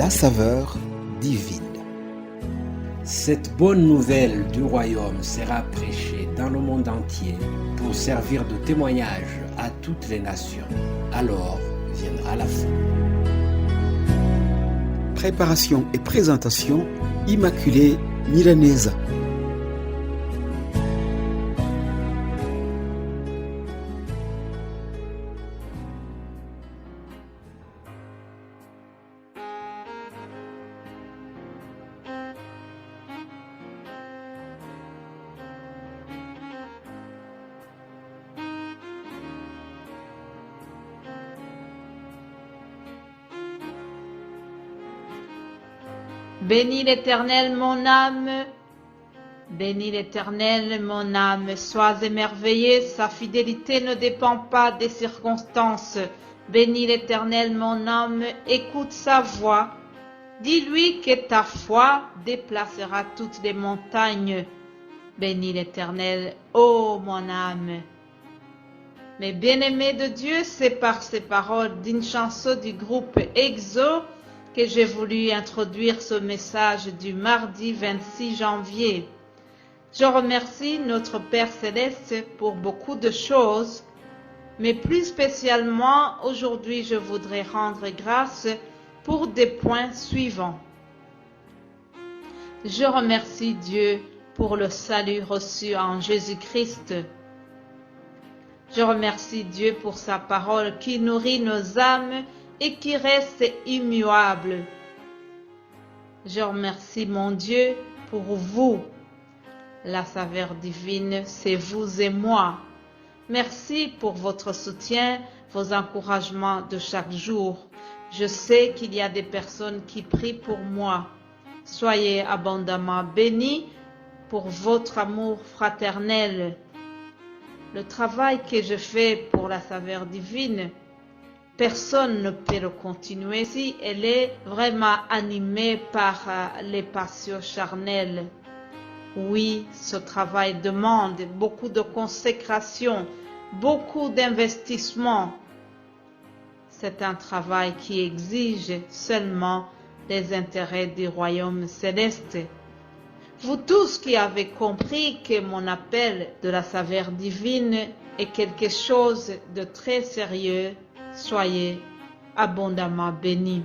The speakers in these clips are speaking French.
la saveur divine. Cette bonne nouvelle du royaume sera prêchée dans le monde entier pour servir de témoignage à toutes les nations. Alors viendra la fin. Préparation et présentation, Immaculée Milanesa. Bénis l'Éternel mon âme, bénis l'Éternel mon âme, sois émerveillé, sa fidélité ne dépend pas des circonstances. Bénis l'Éternel mon âme, écoute sa voix, dis-lui que ta foi déplacera toutes les montagnes. Bénis l'Éternel, ô mon âme. Mes bien-aimés de Dieu, c'est par ces paroles d'une chanson du groupe EXO que j'ai voulu introduire ce message du mardi 26 janvier. Je remercie notre Père Céleste pour beaucoup de choses, mais plus spécialement aujourd'hui je voudrais rendre grâce pour des points suivants. Je remercie Dieu pour le salut reçu en Jésus-Christ. Je remercie Dieu pour sa parole qui nourrit nos âmes et qui reste immuable. Je remercie mon Dieu pour vous. La saveur divine, c'est vous et moi. Merci pour votre soutien, vos encouragements de chaque jour. Je sais qu'il y a des personnes qui prient pour moi. Soyez abondamment bénis pour votre amour fraternel. Le travail que je fais pour la saveur divine, personne ne peut le continuer si elle est vraiment animée par les passions charnelles. Oui, ce travail demande beaucoup de consécration, beaucoup d'investissement. C'est un travail qui exige seulement les intérêts du royaume céleste. Vous tous qui avez compris que mon appel de la saveur divine est quelque chose de très sérieux, soyez abondamment bénis.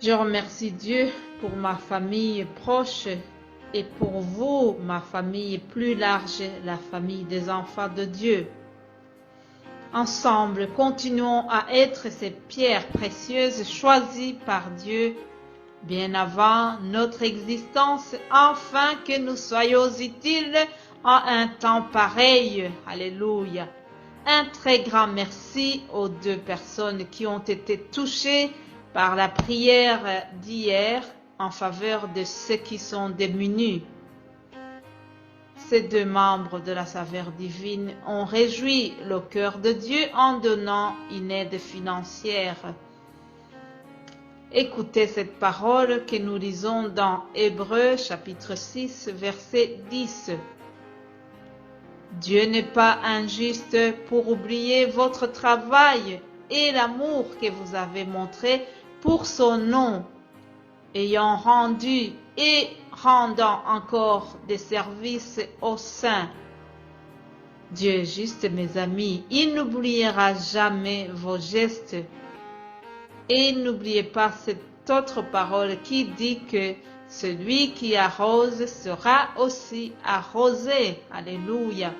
Je remercie Dieu pour ma famille proche et pour vous, ma famille plus large, la famille des enfants de Dieu. Ensemble, continuons à être ces pierres précieuses choisies par Dieu bien avant notre existence, afin que nous soyons utiles en un temps pareil. Alléluia. Un très grand merci aux deux personnes qui ont été touchées par la prière d'hier en faveur de ceux qui sont démunis. Ces deux membres de la saveur divine ont réjoui le cœur de Dieu en donnant une aide financière. Écoutez cette parole que nous lisons dans Hébreux chapitre 6 verset 10. Dieu n'est pas injuste pour oublier votre travail et l'amour que vous avez montré pour son nom, ayant rendu et rendant encore des services aux saints. Dieu est juste, mes amis, il n'oubliera jamais vos gestes. Et n'oubliez pas cette autre parole qui dit que celui qui arrose sera aussi arrosé. Alléluia.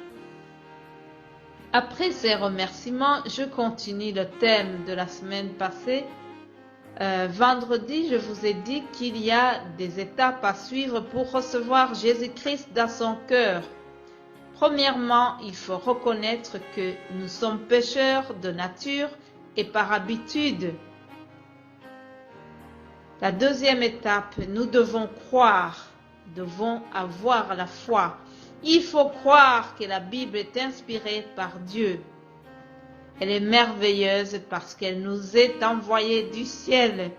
Après ces remerciements, je continue le thème de la semaine passée. Vendredi, je vous ai dit qu'il y a des étapes à suivre pour recevoir Jésus-Christ dans son cœur. Premièrement, il faut reconnaître que nous sommes pécheurs de nature et par habitude. La deuxième étape, nous devons croire, devons avoir la foi. Il faut croire que la Bible est inspirée par Dieu. Elle est merveilleuse parce qu'elle nous est envoyée du ciel.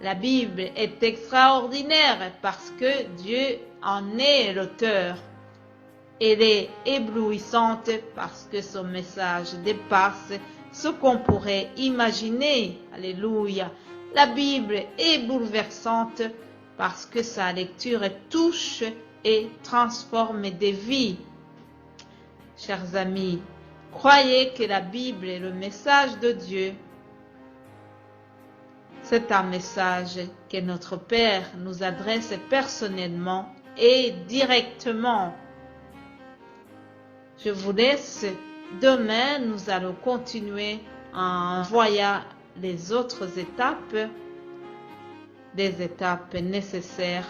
La Bible est extraordinaire parce que Dieu en est l'auteur. Elle est éblouissante parce que son message dépasse ce qu'on pourrait imaginer. Alléluia. La Bible est bouleversante parce que sa lecture touche et transforme des vies. Chers amis, croyez que la Bible est le message de Dieu. C'est un message que notre Père nous adresse personnellement et directement. Je vous laisse. Demain, nous allons continuer en voyant les autres étapes, des étapes nécessaires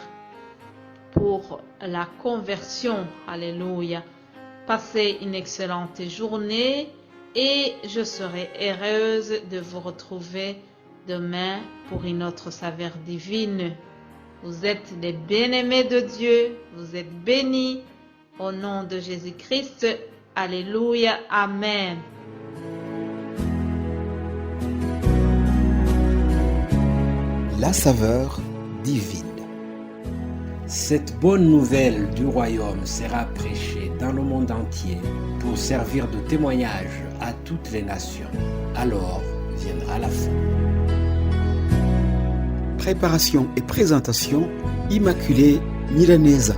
pour la conversion. Alléluia. Passez une excellente journée et je serai heureuse de vous retrouver demain pour une autre saveur divine. Vous êtes les bien-aimés de Dieu, vous êtes bénis au nom de Jésus-Christ. Alléluia, Amen. La saveur divine. Cette bonne nouvelle du royaume sera prêchée dans le monde entier pour servir de témoignage à toutes les nations. Alors viendra la fin. Préparation et présentation, Immaculée Milanesa.